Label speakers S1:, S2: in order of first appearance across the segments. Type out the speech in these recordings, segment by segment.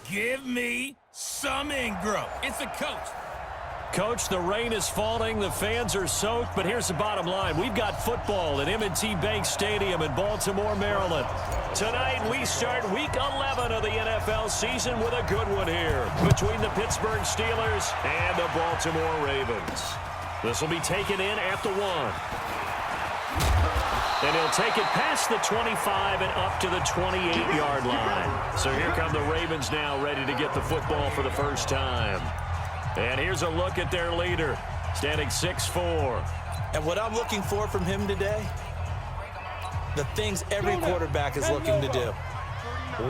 S1: Give me some Ingram. It's the coach.
S2: Coach, the rain is falling, the fans are soaked, but here's the bottom line. We've got football at M&T Bank Stadium in Baltimore, Maryland. Tonight, we start Week 11 of the NFL season with a good one here between the Pittsburgh Steelers and the Baltimore Ravens. This will be taken in at the 1. And he'll take it past the 25 and up to the 28-yard line. So here come the Ravens now, ready to get the football for the first time. And here's a look at their leader, standing 6'4".
S3: And what I'm looking for from him today, the things every quarterback is looking to do.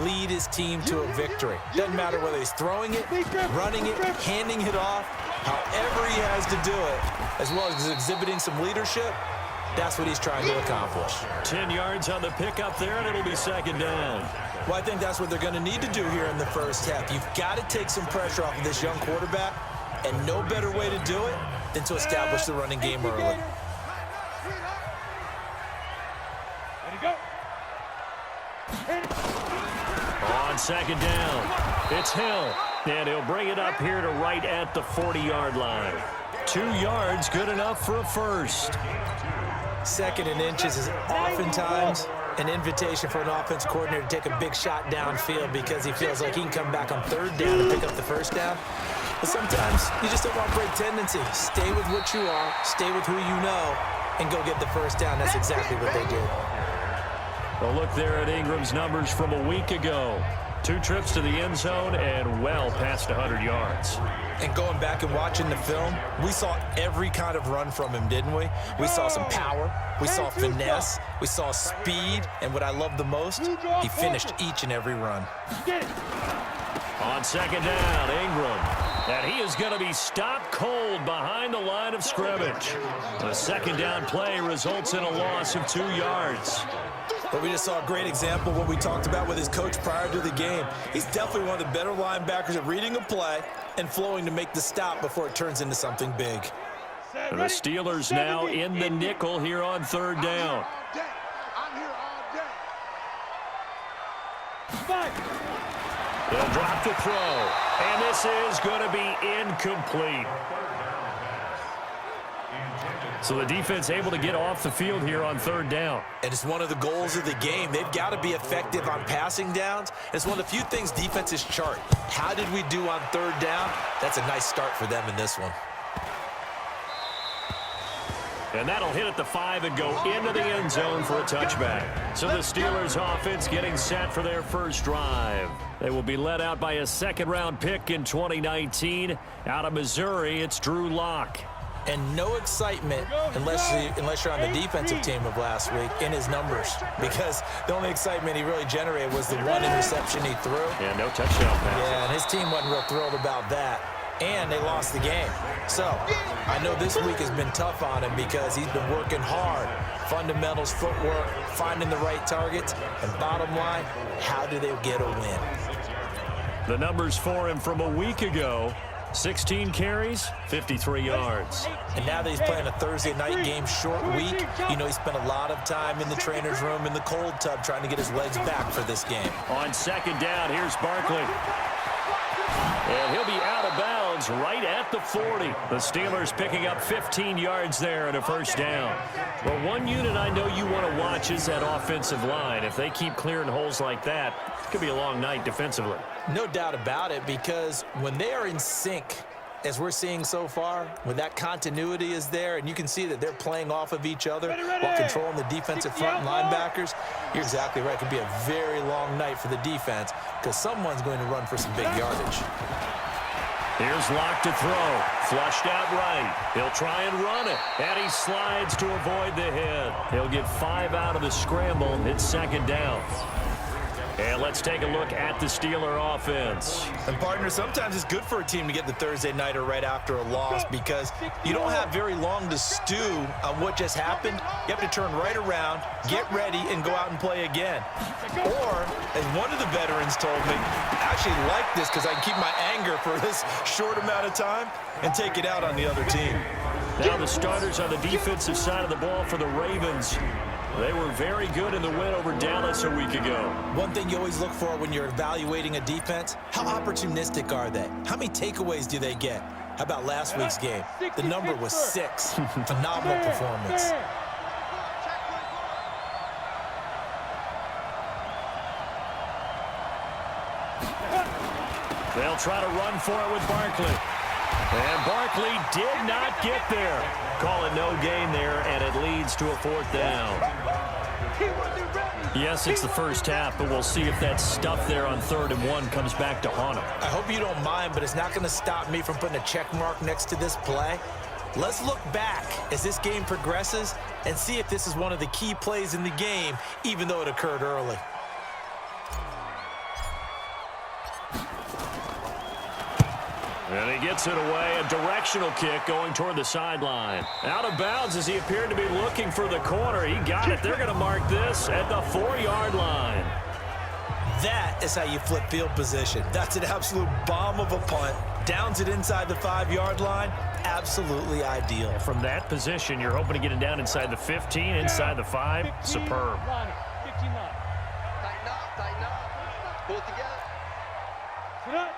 S3: Lead his team to a victory. Doesn't matter whether he's throwing it, running it, handing it off, however he has to do it, as well as exhibiting some leadership, that's what he's trying to accomplish.
S2: 10 yards on the pickup there, and it'll be second down.
S3: Well, I think that's what they're going to need to do here in the first half. You've got to take some pressure off of this young quarterback, and no better way to do it than to establish the running game early.
S4: Ready to go.
S2: On second down, it's Hill, and he'll bring it up here to right at the 40-yard line. 2 yards, good enough for a first.
S3: Second and inches is oftentimes an invitation for an offense coordinator to take a big shot downfield because he feels like he can come back on third down and pick up the first down. But sometimes you just don't want to break tendency. Stay with what you are, stay with who you know, and go get the first down. That's exactly what they did.
S2: A look there at Ingram's numbers from a week ago. 2 trips to the end zone and well past 100 yards.
S3: And going back and watching the film, we saw every kind of run from him, didn't we? We saw some power, we saw finesse, we saw speed, and what I love the most, he finished each and every run.
S2: On second down, Ingram. And he is going to be stopped cold behind the line of scrimmage. The second down play results in a loss of 2 yards.
S3: But we just saw a great example of what we talked about with his coach prior to the game. He's definitely one of the better linebackers at reading a play and flowing to make the stop before it turns into something big.
S2: And the Steelers now in the nickel here on third down. They'll drop the throw, and this is going to be incomplete. So the defense able to get off the field here on third down.
S3: And it's one of the goals of the game. They've got to be effective on passing downs. It's one of the few things defenses chart. How did we do on third down? That's a nice start for them in this one.
S2: And that'll hit at the 5 and go into the end zone for a touchback. So the Steelers offense getting set for their first drive. They will be led out by a second-round pick in 2019. Out of Missouri, it's Drew Lock.
S3: And no excitement unless you're on the defensive team of last week in his numbers, because the only excitement he really generated was the one interception he threw.
S2: Yeah, no touchdown pass.
S3: Yeah, and his team wasn't real thrilled about that. And they lost the game. So I know this week has been tough on him because he's been working hard. Fundamentals, footwork, finding the right targets. And bottom line, how do they get a win?
S2: The numbers for him from a week ago: 16 carries, 53 yards.
S3: And now that he's playing a Thursday night game, short week, you know he spent a lot of time in the trainer's room in the cold tub trying to get his legs back for this game.
S2: On second down, here's Barkley. And he'll be out of bounds right at the 40. The Steelers picking up 15 yards there and a first down. Well, one unit I know you want to watch is that offensive line. If they keep clearing holes like that, it could be a long night defensively.
S3: No doubt about it, because when they are in sync, as we're seeing so far, when that continuity is there and you can see that they're playing off of each other while controlling the defensive front and linebackers, you're exactly right. It could be a very long night for the defense because someone's going to run for some big yardage.
S2: Here's Lock to throw. Flushed out right. He'll try and run it. And he slides to avoid the hit. He'll get 5 out of the scramble. It's second down. And let's take a look at the Steeler offense.
S3: And, partner, sometimes it's good for a team to get the Thursday nighter right after a loss because you don't have very long to stew on what just happened. You have to turn right around, get ready, and go out and play again. Or, as one of the veterans told me, I actually like this because I can keep my anger for this short amount of time and take it out on the other team.
S2: Now the starters on the defensive side of the ball for the Ravens. They were very good in the win over Dallas a week ago.
S3: One thing you always look for when you're evaluating a defense, how opportunistic are they? How many takeaways do they get? How about last week's game? The number was 6. Phenomenal performance.
S2: They'll try to run for it with Barkley. And Barkley did not get there. Call it no gain there, and it leads to a 4th down. Yes, it's the first half, but we'll see if that stuff there on 3rd and 1 comes back to haunt him.
S3: I hope you don't mind, but it's not going to stop me from putting a check mark next to this play. Let's look back as this game progresses and see if this is one of the key plays in the game, even though it occurred early.
S2: And he gets it away, a directional kick going toward the sideline. Out of bounds as he appeared to be looking for the corner. He got it. They're going to mark this at the 4-yard line.
S3: That is how you flip field position. That's an absolute bomb of a punt. Downs it inside the 5-yard line. Absolutely ideal.
S2: From that position, you're hoping to get it down inside the 15, inside the 5. Superb.
S4: Tighten up. Pull it together. Sit up.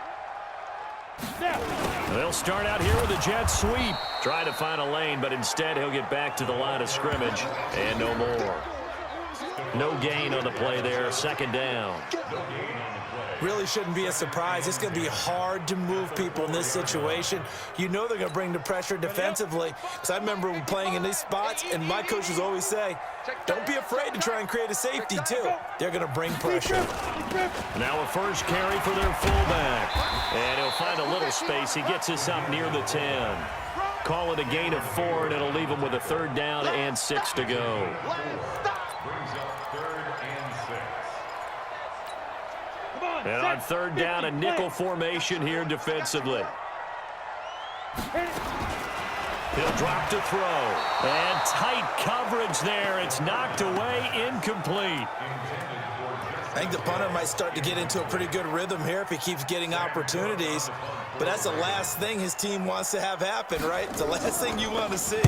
S2: They'll start out here with a jet sweep. Try to find a lane, but instead he'll get back to the line of scrimmage. And no more. No gain on the play there. 2nd down.
S3: Really shouldn't be a surprise. It's going to be hard to move people in this situation. You know they're going to bring the pressure defensively. Because I remember playing in these spots, and my coaches always say, don't be afraid to try and create a safety, too. They're going to bring pressure.
S2: Now a first carry for their fullback. And he'll find a little space. He gets us up near the 10. Call it a gain of 4, and it'll leave him with a 3rd down and 6 to go. And on 3rd down, a nickel formation here defensively. He'll drop to throw. And tight coverage there. It's knocked away, incomplete.
S3: I think the punter might start to get into a pretty good rhythm here if he keeps getting opportunities. But that's the last thing his team wants to have happen, right? The last thing you want to see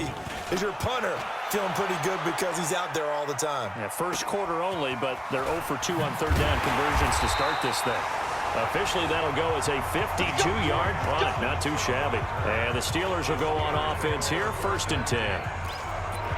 S3: is your punter feeling pretty good because he's out there all the time.
S2: Yeah, first quarter only, but they're 0 for 2 on 3rd down conversions to start this thing. Officially, that'll go as a 52-yard punt. Not too shabby. And the Steelers will go on offense here, 1st and 10.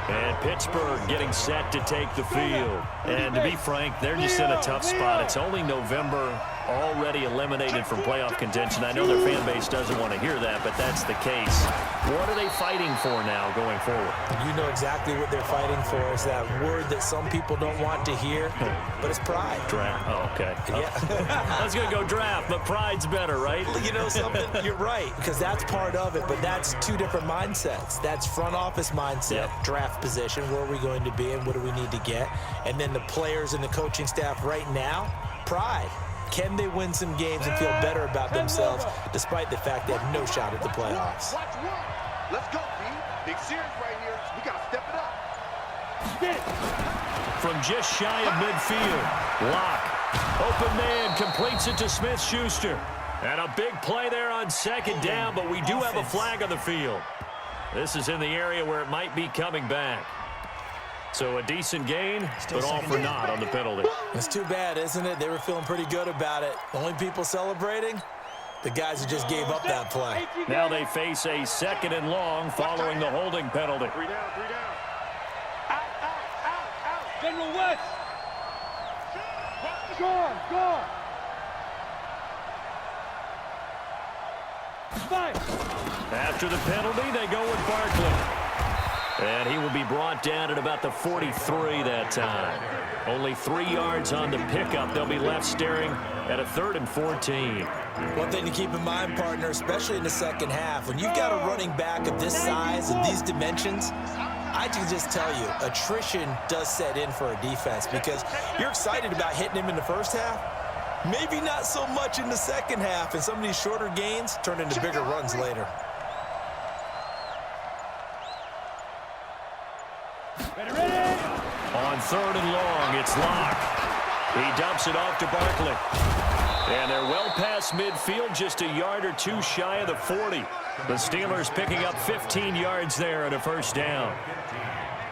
S2: And Pittsburgh getting set to take the field. And to be frank, they're just in a tough spot. It's only November, already eliminated from playoff contention. I know their fan base doesn't want to hear that, but that's the case. What are they fighting for now going forward?
S3: You know exactly what they're fighting for. Is that word that some people don't want to hear, but it's pride.
S2: Draft. Oh, okay.
S3: Yeah.
S2: I was going to go draft, but pride's better, right?
S3: You know something? You're right, because that's part of it, but that's 2 different mindsets. That's front office mindset, draft position, where are we going to be and what do we need to get? And then the players and the coaching staff right now, pride. Can they win some games and feel better about themselves despite the fact they have no shot at the playoffs?
S4: Let's go, B. Big series right here. We got to step it up.
S2: From just shy of midfield, Locke. Open man completes it to Smith-Schuster. And a big play there on 2nd down, but we do have a flag on the field. This is in the area where it might be coming back. So a decent gain, but all for naught on the penalty.
S3: It's too bad, isn't it? They were feeling pretty good about it. The only people celebrating, the guys who just gave up that play.
S2: Now they face a 2nd and long following the holding penalty.
S4: 3 down. Out. General West. Go.
S2: After the penalty, they go with Barkley. And he will be brought down at about the 43 that time. Only 3 yards on the pickup. They'll be left staring at a 3rd and 14.
S3: One thing to keep in mind, partner, especially in the second half, when you've got a running back of this size and these dimensions, I can just tell you, attrition does set in for a defense because you're excited about hitting him in the first half. Maybe not so much in the second half, and some of these shorter gains turn into bigger runs later.
S2: On 3rd and long, it's Locke. He dumps it off to Barkley. And they're well past midfield, just a yard or 2 shy of the 40. The Steelers picking up 15 yards there at a 1st down.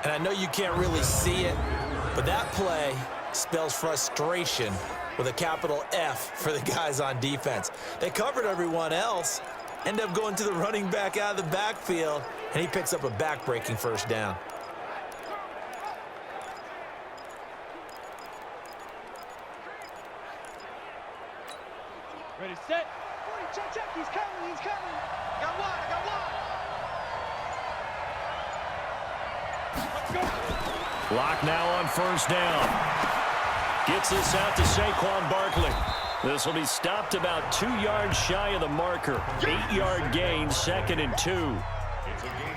S3: And I know you can't really see it, But that play spells frustration with a capital F for the guys on defense. They covered everyone else, end up going to the running back out of the backfield, and he picks up a back-breaking first down.
S5: Ready, set. Check, check. He's coming. He's coming. Got one. I got one. Let's go.
S2: Lock now on first down. Gets this out to Saquon Barkley. This will be stopped about 2 yards shy of the marker. 8-yard gain, 2nd and 2.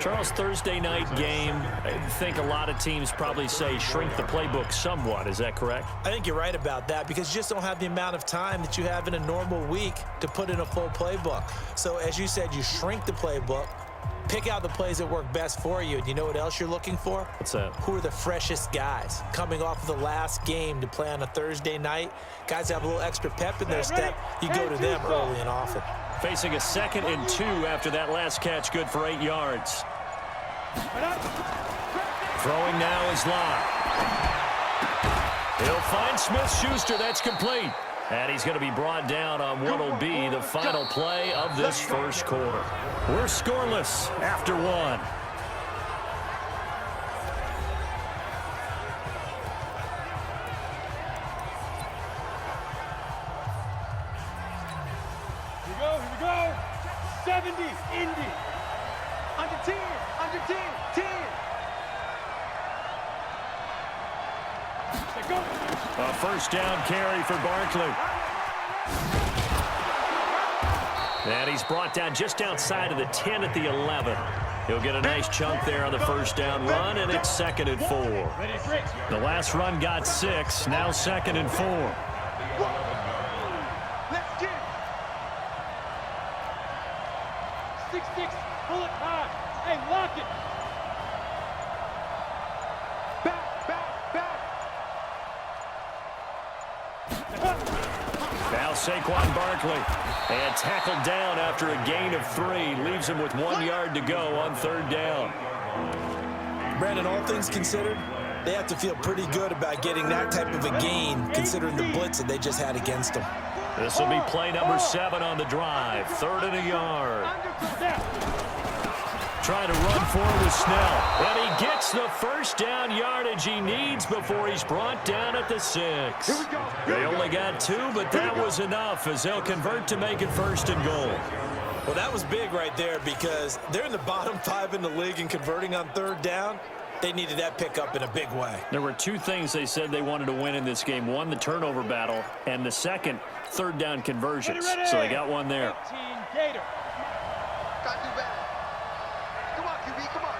S2: Charles, Thursday night game, I think a lot of teams probably say shrink the playbook somewhat. Is that correct?
S3: I think you're right about that because you just don't have the amount of time that you have in a normal week to put in a full playbook. So as you said, you shrink the playbook, pick out the plays that work best for you. And you know what else you're looking for?
S2: What's that?
S3: Who are the freshest guys coming off of the last game to play on a Thursday night? Guys have a little extra pep in their step. You go to them early and often.
S2: Facing a 2nd and 2 after that last catch, good for 8 yards. Throwing now is Locke. He'll find Smith-Schuster. That's complete. And he's going to be brought down on what will be the final play of this first quarter. We're scoreless after 1.
S5: Here we go. 70, Indy. Under 10, 10. Let's go.
S2: A first down carry for Barkley. And he's brought down just outside of the 10 at the 11. He'll get a nice chunk there on the first down run, and it's 2nd and 4. The last run got 6, now 2nd and 4.
S5: Let's get it. 6-6, pull it high. Hey, lock it. Back.
S2: Now Saquon Barkley. And tackled down after a gain of 3. Leaves him with 1 yard to go on 3rd down.
S3: Brandon, all things considered, they have to feel pretty good about getting that type of a gain considering the blitz that they just had against them.
S2: This will be play number 7 on the drive. 3rd and a yard. Trying to run forward with Snell. And he gets the first down yardage he needs before he's brought down at the 6. They only got 2, but that was enough as they'll convert to make it 1st and goal.
S3: Well, that was big right there because they're in the bottom 5 in the league and converting on 3rd down. They needed that pickup in a big way.
S2: There were 2 things they said they wanted to win in this game. One, the turnover battle, and the second, 3rd down conversions. So they got one there.
S5: 18 Gator.
S4: Gotta do better. Come on, QB, come on.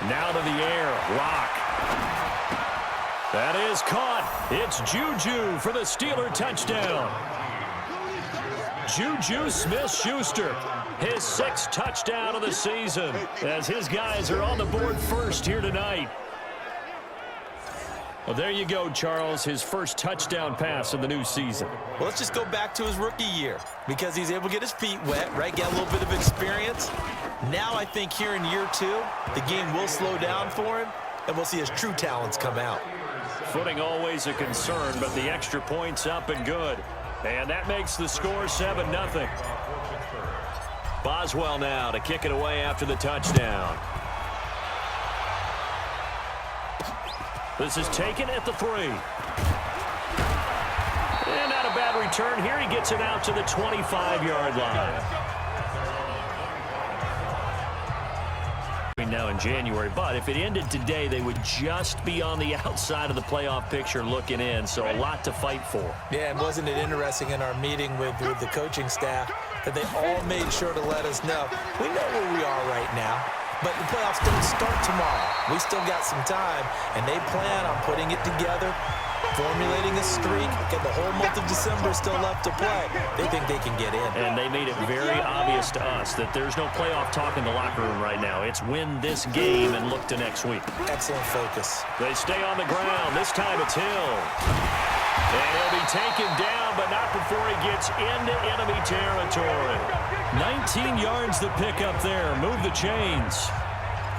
S2: Now to the air. Lock. That is caught. It's Juju for the Steeler touchdown. Juju Smith-Schuster, his 6th touchdown of the season, as his guys are on the board first here tonight. Well, there you go, Charles, his first touchdown pass of the new season.
S3: Well, let's just go back to his rookie year because he's able to get his feet wet, right? Get a little bit of experience. Now I think here in year 2, the game will slow down for him, and we'll see his true talents come out.
S2: Footing always a concern, but the extra point's up and good. And that makes the score 7-0. Boswell now to kick it away after the touchdown. This is taken at the 3. And not a bad return here. He gets it out to the 25-yard line. Now in January, but if it ended today, they would just be on the outside of the playoff picture looking in, so a lot to fight for.
S3: Yeah, and wasn't it interesting in our meeting with the coaching staff that they all made sure to let us know, we know where we are right now, but the playoffs don't start tomorrow. We still got some time, and they plan on putting it together, formulating a streak, get the whole month of December still left to play. They think they can get in.
S2: And they made it very obvious to us that there's no playoff talk in the locker room right now. It's win this game and look to next week.
S3: Excellent focus.
S2: They stay on the ground. This time it's Hill. And he'll be taken down, but not before he gets into enemy territory. 19 yards to pick up there. Move the chains.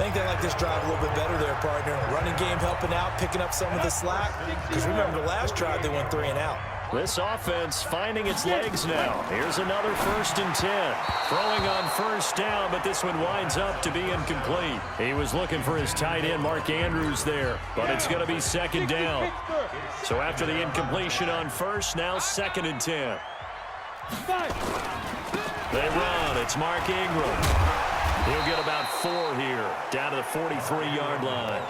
S3: think they like this drive a little bit better there, partner. Running game helping out, picking up some of the slack. Because remember, the last drive they went 3 and out.
S2: This offense finding its legs now. Here's another 1st and 10. Throwing on 1st down, but this one winds up to be incomplete. He was looking for his tight end, Mark Andrews, there, but it's going to be 2nd down. So after the incompletion on 1st, now 2nd and 10. They run. It's Mark Ingram. He'll get about 4 here, down to the 43-yard line.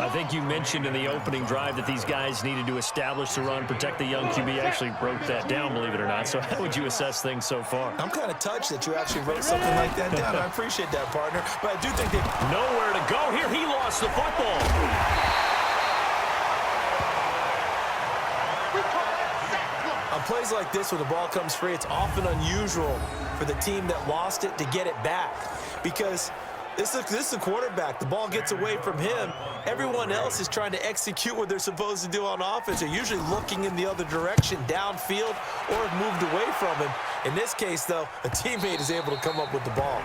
S2: I think you mentioned in the opening drive that these guys needed to establish the run, protect the young QB. Actually wrote that down, believe it or not. So how would you assess things so far?
S3: I'm kind of touched that you actually wrote something like that down. I appreciate that, partner. But I do think they...
S2: Nowhere to go here. He lost the football.
S3: On plays like this, when the ball comes free, it's often unusual for the team that lost it to get it back. Because this is a quarterback. The ball gets away from him. Everyone else is trying to execute what they're supposed to do on offense. They're usually looking in the other direction, downfield, or have moved away from him. In this case, though, a teammate is able to come up with the ball.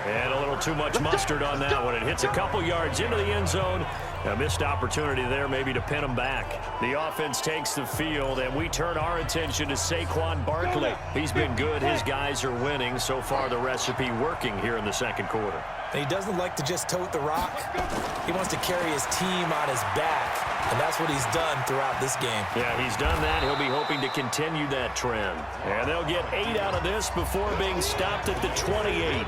S2: And a little too much mustard on that one. It hits a couple yards into the end zone. A missed opportunity there maybe to pin him back. The offense takes the field, and we turn our attention to Saquon Barkley. He's been good. His guys are winning. So far, the recipe working here in the 2nd quarter.
S3: And he doesn't like to just tote the rock. He wants to carry his team on his back, and that's what he's done throughout this game.
S2: Yeah, he's done that. He'll be hoping to continue that trend. And they'll get 8 out of this before being stopped at the 28.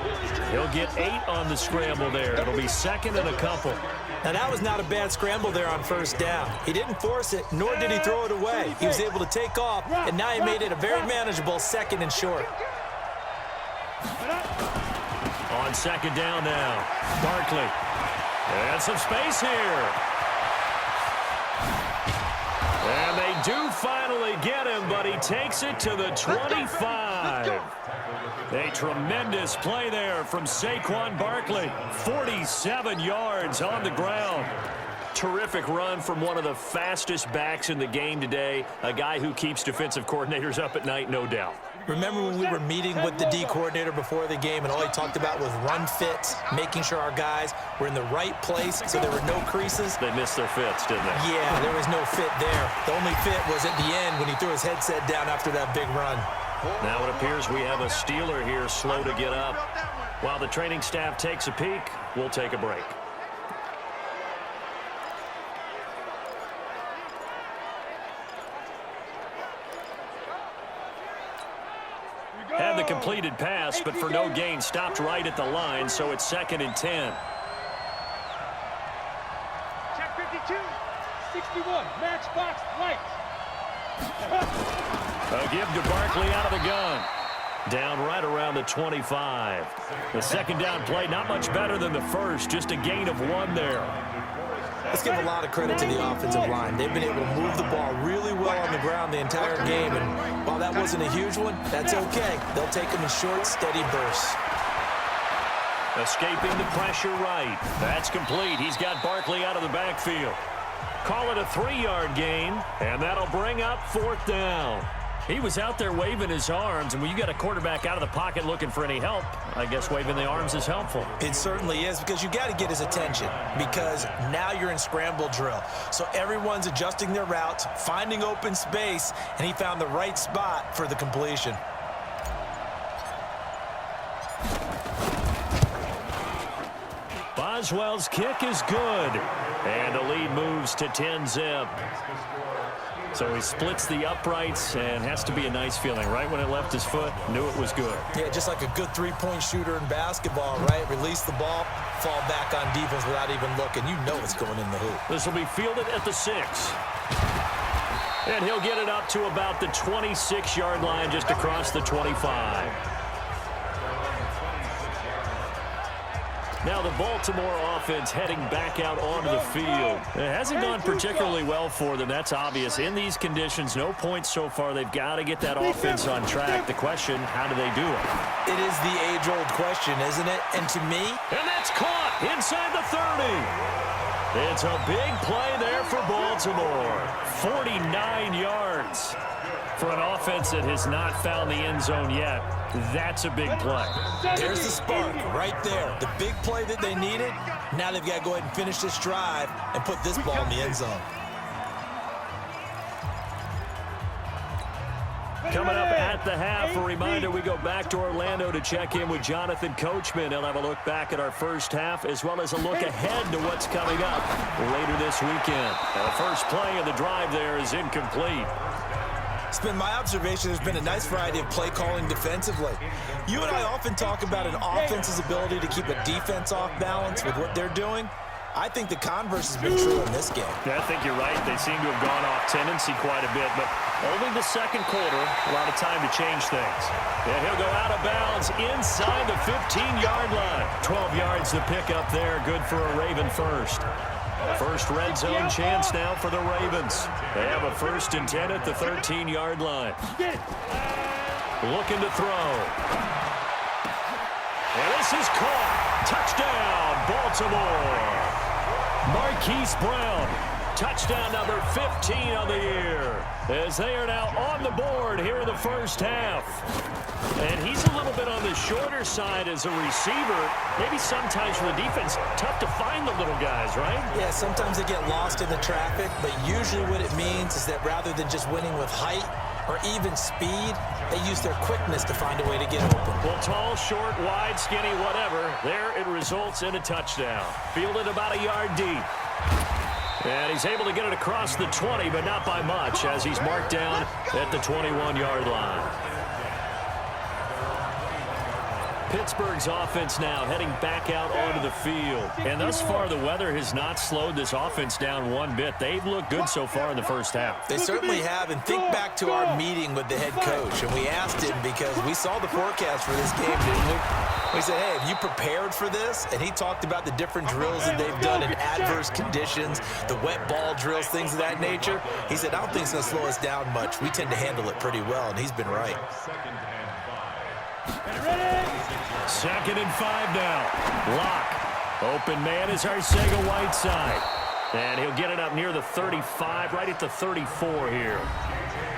S2: He'll get 8 on the scramble there. It'll be 2nd and a couple.
S3: Now, that was not a bad scramble there on 1st down. He didn't force it, nor did he throw it away. He was able to take off, and now he made it a very manageable 2nd and short.
S2: On 2nd down now, Barkley. And some space here. And they do finally get him, but he takes it to the 25. A tremendous play there from Saquon Barkley. 47 yards on the ground. Terrific run from one of the fastest backs in the game today. A guy who keeps defensive coordinators up at night, no doubt.
S3: Remember when we were meeting with the D coordinator before the game, and all he talked about was run fits, making sure our guys were in the right place so there were no creases?
S2: They missed their fits, didn't they?
S3: Yeah, there was no fit there. The only fit was at the end when he threw his headset down after that big run.
S2: Now it appears we have a Steeler here slow to get up. While the training staff takes a peek, we'll take a break. Had the completed pass, but for no gain, stopped right at the line, so it's 2nd and 10.
S5: Check 52, 61, matchbox light.
S2: A give to Barkley out of the gun. Down right around the 25. The 2nd down play, not much better than the first, just a gain of 1 there.
S3: Let's give a lot of credit to the offensive line. They've been able to move the ball really well on the ground the entire game, and while that wasn't a huge one, that's okay. They'll take them in short, steady bursts.
S2: Escaping the pressure right. That's complete. He's got Barkley out of the backfield. Call it a 3-yard gain, and that'll bring up 4th down. He was out there waving his arms, and when you got a quarterback out of the pocket looking for any help, I guess waving the arms is helpful.
S3: It certainly is, because you got to get his attention, because now you're in scramble drill. So everyone's adjusting their routes, finding open space, and he found the right spot for the completion.
S2: Boswell's kick is good, and the lead moves to 10-zip. So he splits the uprights, and has to be a nice feeling. Right when it left his foot, knew it was good.
S3: Yeah, just like a good three-point shooter in basketball, right? Release the ball, fall back on defense without even looking. You know it's going in the hoop.
S2: This will be fielded at the 6. And he'll get it up to about the 26-yard line, just across the 25. Now the Baltimore offense heading back out onto the field. It hasn't gone particularly well for them. That's obvious. In these conditions, no points so far. They've got to get that offense on track. The question, how do they do it?
S3: It is the age-old question, isn't it? And to me...
S2: And that's caught inside the 30. It's a big play there for Baltimore. 49 yards. For an offense that has not found the end zone yet, that's a big play.
S3: There's the spark right there. The big play that they needed. Now they've got to go ahead and finish this drive and put this ball in the end zone.
S2: Coming up at the half, a reminder, we go back to Orlando to check in with Jonathan Coachman. He'll have a look back at our first half as well as a look ahead to what's coming up later this weekend. The first play of the drive there is incomplete.
S3: It's been my observation there's been a nice variety of play calling defensively. You and I often talk about an offense's ability to keep a defense off balance with what they're doing. I think the converse has been true in this game.
S2: Yeah, I think you're right. They seem to have gone off tendency quite a bit, but only the second quarter, a lot of time to change things. And he'll go out of bounds inside the 15-yard line. 12 yards to pick up there. Good for a Raven first. First red zone chance now for the Ravens. They have a 1st and 10 at the 13-yard line. Looking to throw. And this is caught. Touchdown, Baltimore. Marquise Brown, touchdown number 15 on the year, as they are now on the board here in the first half. And he's a little bit on the shorter side as a receiver. Maybe sometimes for the defense, tough to find the little guys, right?
S3: Yeah, sometimes they get lost in the traffic, but usually what it means is that rather than just winning with height or even speed, they use their quickness to find a way to get open.
S2: Well, tall, short, wide, skinny, whatever, there it results in a touchdown. Fielded about a yard deep. And he's able to get it across the 20, but not by much, as he's marked down at the 21-yard line. Pittsburgh's offense now heading back out onto the field. And thus far, the weather has not slowed this offense down one bit. They've looked good so far in the first half.
S3: They certainly have. And think back to our meeting with the head coach. And we asked him because we saw the forecast for this game, didn't we? We said, hey, have you prepared for this? And he talked about the different drills that they've done in adverse conditions, the wet ball drills, things of that nature. He said, I don't think it's going to slow us down much. We tend to handle it pretty well, and he's been right.
S2: 2nd and 5 now. Lock. Open man is Arcega-Whiteside. And he'll get it up near the 35, right at the 34 here.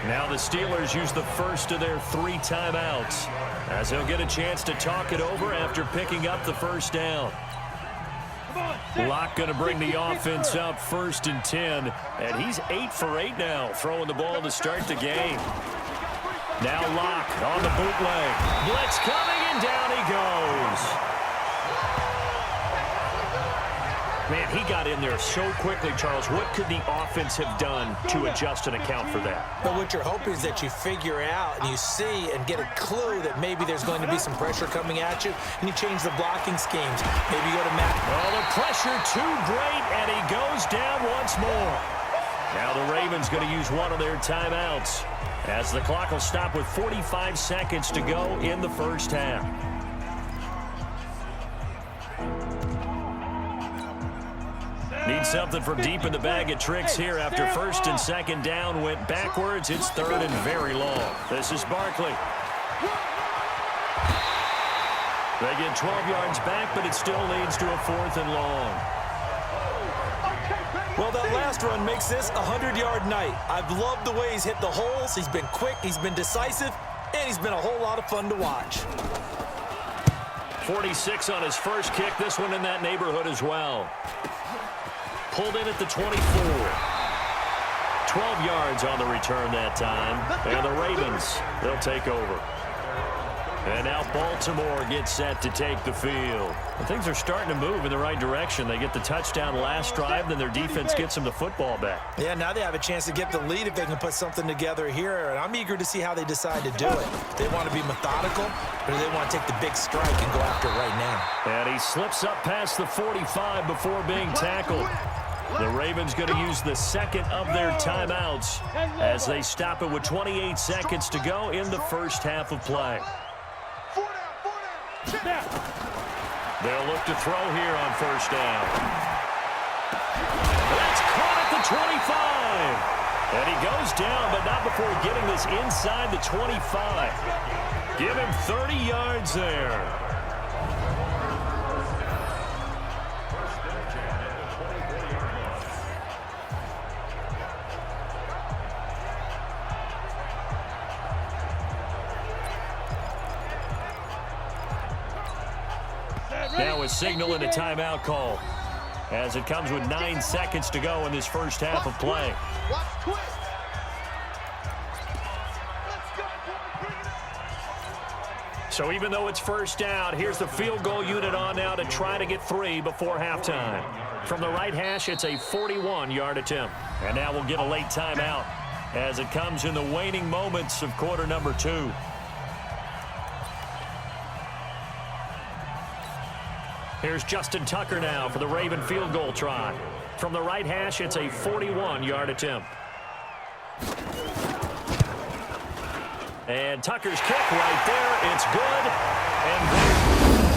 S2: Now the Steelers use the first of their 3 timeouts, as he'll get a chance to talk it over after picking up the first down. Locke going to bring the offense up 1st and 10, and he's 8 for 8 now, throwing the ball to start the game. Now Locke on the bootleg. Blitz coming, and down he goes. Man, he got in there so quickly, Charles. What could the offense have done to adjust and account for that?
S3: But what you're hoping is that you figure out and you see and get a clue that maybe there's going to be some pressure coming at you, and you change the blocking schemes. Maybe you go to Matt.
S2: Oh, the pressure too great, and he goes down once more. Now the Ravens going to use one of their timeouts, as the clock will stop with 45 seconds to go in the first half. Need something from deep in the bag of tricks here after 1st and 2nd down went backwards. It's 3rd and very long. This is Barkley. They get 12 yards back, but it still leads to a 4th and long.
S3: Well, that last run makes this a 100-yard night. I've loved the way he's hit the holes. He's been quick, he's been decisive, and he's been a whole lot of fun to watch.
S2: 46 on his first kick. This one in that neighborhood as well. Pulled in at the 24. 12 yards on the return that time. And the Ravens, they'll take over. And now Baltimore gets set to take the field. And things are starting to move in the right direction. They get the touchdown last drive, then their defense gets them the football back.
S3: Yeah, now they have a chance to get the lead if they can put something together here. And I'm eager to see how they decide to do it. They want to be methodical, or do they want to take the big strike and go after it right now?
S2: And he slips up past the 45 before being tackled. The Ravens going to use the 2nd of their timeouts as they stop it with 28 seconds to go in the first half of play. They'll look to throw here on 1st down. That's caught at the 25. And he goes down, but not before getting this inside the 25. Give him 30 yards there. Now a signal and a timeout call, as it comes with 9 seconds to go in this first half of play.
S4: Watch twist. Let's go, boys. Bring it up.
S2: So even though it's first down, here's the field goal unit on now to try to get 3 before halftime. From the right hash, it's a 41-yard attempt. And now we'll get a late timeout as it comes in the waning moments of quarter number 2. Here's Justin Tucker now for the Raven field goal try. From the right hash, it's a 41-yard attempt. And Tucker's kick right there. It's good. And